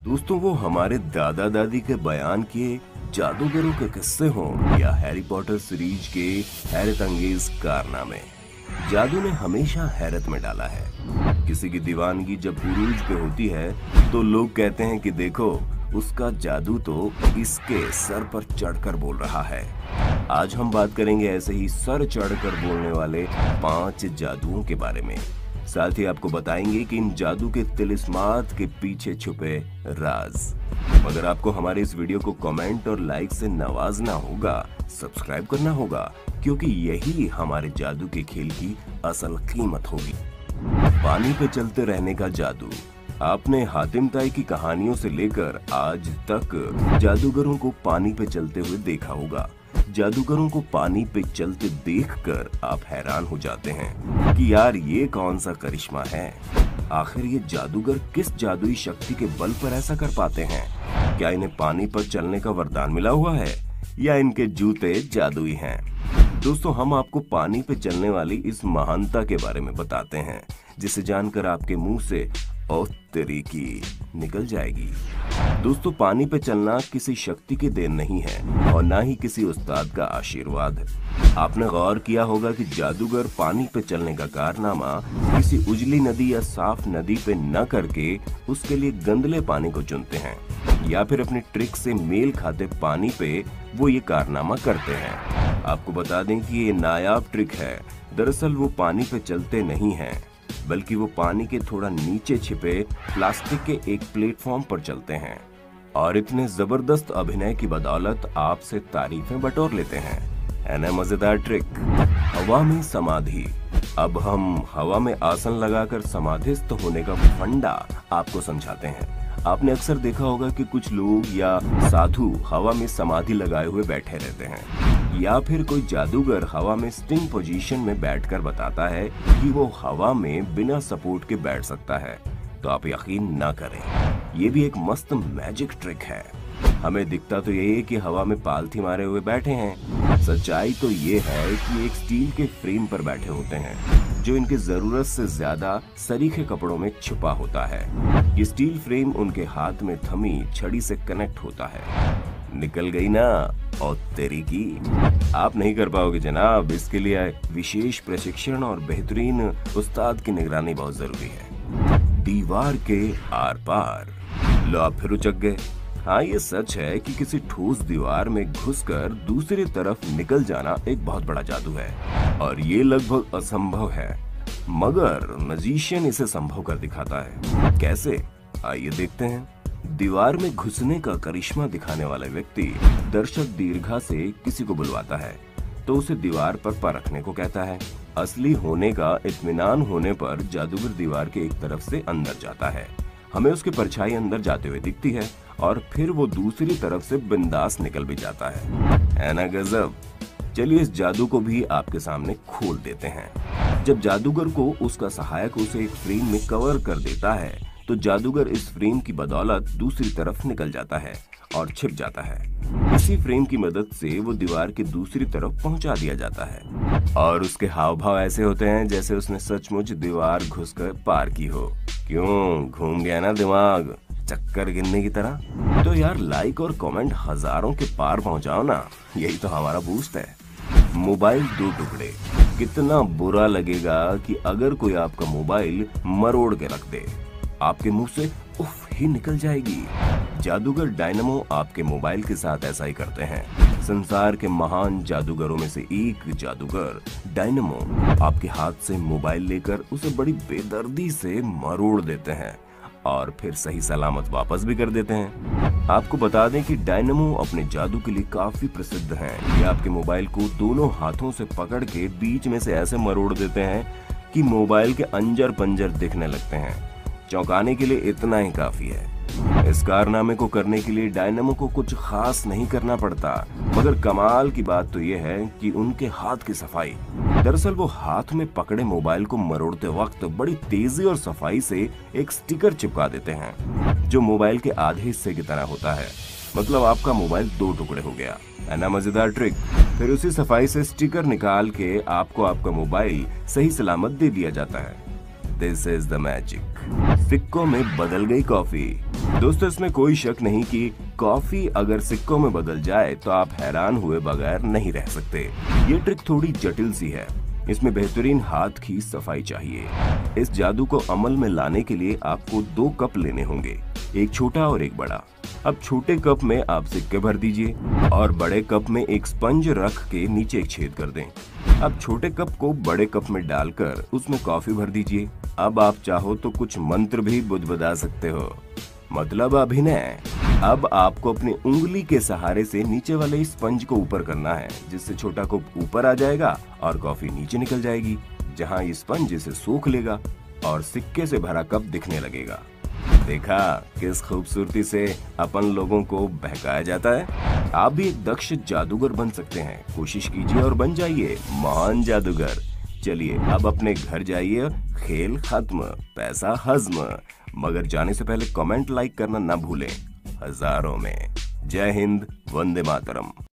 दोस्तों, वो हमारे दादा दादी के बयान किए जादूगरों के किस्से हों या हैरी पॉटर सीरीज के हैरत अंगेज कारनामे, जादू ने हमेशा हैरत में डाला है। किसी की दीवानगी जब उरूज पे होती है तो लोग कहते हैं कि देखो, उसका जादू तो इसके सर पर चढ़कर बोल रहा है। आज हम बात करेंगे ऐसे ही सर चढ़कर बोलने वाले 5 जादुओं के बारे में। साथ ही आपको बताएंगे कि इन जादू के तिलिस्मात के पीछे छुपे राज। मगर आपको हमारे इस वीडियो को कमेंट और लाइक से नवाजना होगा, सब्सक्राइब करना होगा, क्योंकि यही हमारे जादू के खेल की असल कीमत होगी। पानी पे चलते रहने का जादू। आपने हातिम ताई की कहानियों से लेकर आज तक जादूगरों को पानी पे चलते हुए देखा होगा। जादूगरों को पानी पे चलते देखकर आप हैरान हो जाते हैं कि यार, ये कौन सा करिश्मा है। आखिर ये जादूगर किस जादुई शक्ति के बल पर ऐसा कर पाते हैं? क्या इन्हें पानी पर चलने का वरदान मिला हुआ है या इनके जूते जादुई हैं? दोस्तों, हम आपको पानी पे चलने वाली इस महानता के बारे में बताते हैं, जिसे जानकर आपके मुंह से ओ तेरी की निकल जाएगी। दोस्तों, पानी पे चलना किसी शक्ति की देन नहीं है और ना ही किसी उस्ताद का आशीर्वाद। आपने गौर किया होगा कि जादूगर पानी पे चलने का कारनामा किसी उजली नदी या साफ नदी पे न करके उसके लिए गंदले पानी को चुनते हैं, या फिर अपनी ट्रिक से मेल खाते पानी पे वो ये कारनामा करते हैं। आपको बता दें कि ये नायाब ट्रिक है। दरअसल वो पानी पे चलते नहीं हैं, बल्कि वो पानी के थोड़ा नीचे छिपे प्लास्टिक के एक प्लेटफॉर्म पर चलते हैं और इतने जबरदस्त अभिनय की बदौलत आपसे तारीफें बटोर लेते हैं। है ना मजेदार ट्रिक? हवा में समाधि। अब हम हवा में आसन लगाकर समाधिस्थ होने का फंडा आपको समझाते हैं। आपने अक्सर देखा होगा कि कुछ लोग या साधु हवा में समाधि लगाए हुए बैठे रहते हैं, या फिर कोई जादूगर हवा में स्टिंग पोजीशन में बैठकर बताता है कि वो हवा में बिना सपोर्ट के बैठ सकता है। तो आप यकीन ना करें, ये भी एक मस्त मैजिक ट्रिक है। हमें दिखता तो यही है कि हवा में पालथी मारे हुए बैठे हैं। सच्चाई तो ये है कि एक स्टील के फ्रेम पर बैठे होते हैं, जो इनकी जरूरत से ज्यादा सरीखे कपड़ों में छुपा होता है। ये स्टील फ्रेम उनके हाथ में थमी छड़ी से कनेक्ट होता है। निकल गई ना और तेरी की। आप नहीं कर पाओगे जनाब। इसके लिए विशेष प्रशिक्षण और बेहतरीन उस्ताद की निगरानी बहुत जरूरी है। दीवार के आर पार। लो, आप फिर उचक गए। हाँ, ये सच है कि किसी ठोस दीवार में घुसकर दूसरी तरफ निकल जाना एक बहुत बड़ा जादू है और ये लगभग असंभव है, मगर मैजिशियन इसे संभव कर दिखाता है। कैसे? आइए देखते हैं। दीवार में घुसने का करिश्मा दिखाने वाला व्यक्ति दर्शक दीर्घा से किसी को बुलवाता है तो उसे दीवार पर परखने को कहता है। असली होने का इत्मीनान होने पर जादूगर दीवार के एक तरफ से अंदर जाता है। हमें उसकी परछाई अंदर जाते हुए दिखती है और फिर वो दूसरी तरफ से बिंदास निकल भी जाता है ना गजब? चलिए इस जादू को भी आपके सामने खोल देते हैं। जब जादूगर को उसका सहायक उसे एक फ्रेम में कवर कर देता है तो जादूगर इस फ्रेम की बदौलत दूसरी तरफ निकल जाता है और छिप जाता है। इसी फ्रेम की मदद से वो दीवार की दूसरी तरफ पहुंचा दिया जाता है और उसके हाव भाव ऐसे होते हैं जैसे उसने सचमुच दीवार घुसकर पार की हो। क्यों, घूम गया ना दिमाग चक्कर गिनने की तरह? तो यार, लाइक और कमेंट हजारों के पार पहुंचाओ ना, यही तो हमारा बूस्ट है। मोबाइल 2 टुकड़े। कितना बुरा लगेगा कि अगर कोई आपका मोबाइल मरोड़ के रख दे, आपके मुंह से उफ ही निकल जाएगी। जादूगर डायनामो आपके मोबाइल के साथ ऐसा ही करते हैं। संसार के महान जादूगरों में से एक जादूगर डायनामो आपके हाथ से मोबाइल लेकर उसे बड़ी बेदर्दी से मरोड़ देते हैं और फिर सही सलामत वापस भी कर देते हैं। आपको बता दें कि डायनामो अपने जादू के लिए काफी प्रसिद्ध हैं। ये आपके मोबाइल को दोनों हाथों से पकड़ के बीच में से ऐसे मरोड़ देते हैं कि मोबाइल के अंजर पंजर दिखने लगते हैं। चौंकाने के लिए इतना ही काफी है। इस कारनामे को करने के लिए डायनामो को कुछ खास नहीं करना पड़ता, मगर कमाल की बात तो यह है कि उनके हाथ की सफाई। दरअसल वो हाथ में पकड़े मोबाइल को मरोड़ते वक्त बड़ी तेजी और सफाई से एक स्टिकर चिपका देते हैं, जो मोबाइल के आधे हिस्से की तरह होता है। मतलब आपका मोबाइल 2 टुकड़े हो गया। है ना मजेदार ट्रिक? फिर उसी सफाई से स्टिकर निकाल के आपको आपका मोबाइल सही सलामत दे दिया जाता है। This is the magic. सिक्कों में बदल गई कॉफी। दोस्तों, इसमें कोई शक नहीं कि कॉफी अगर सिक्कों में बदल जाए तो आप हैरान हुए बगैर नहीं रह सकते। ये ट्रिक थोड़ी जटिल सी है, इसमें बेहतरीन हाथ की सफाई चाहिए। इस जादू को अमल में लाने के लिए आपको 2 कप लेने होंगे, एक छोटा और एक बड़ा। अब छोटे कप में आप सिक्के भर दीजिए और बड़े कप में एक स्पंज रख के नीचे एक छेद कर दें। अब छोटे कप को बड़े कप में डालकर उसमें कॉफी भर दीजिए। अब आप चाहो तो कुछ मंत्र भी बुदबुदा सकते हो, मतलब अभिनय। अब आपको अपनी उंगली के सहारे से नीचे वाले स्पंज को ऊपर करना है, जिससे छोटा कप ऊपर आ जाएगा और कॉफी नीचे निकल जाएगी, जहां ये स्पंज इसे सोख लेगा और सिक्के से भरा कप दिखने लगेगा। देखा किस खूबसूरती से अपन लोगों को बहकाया जाता है। आप भी एक दक्ष जादूगर बन सकते हैं। कोशिश कीजिए और बन जाइए महान जादूगर। चलिए अब अपने घर जाइए, खेल खत्म, पैसा हजम। मगर जाने से पहले कमेंट लाइक करना ना भूलें, हजारों में। जय हिंद, वंदे मातरम।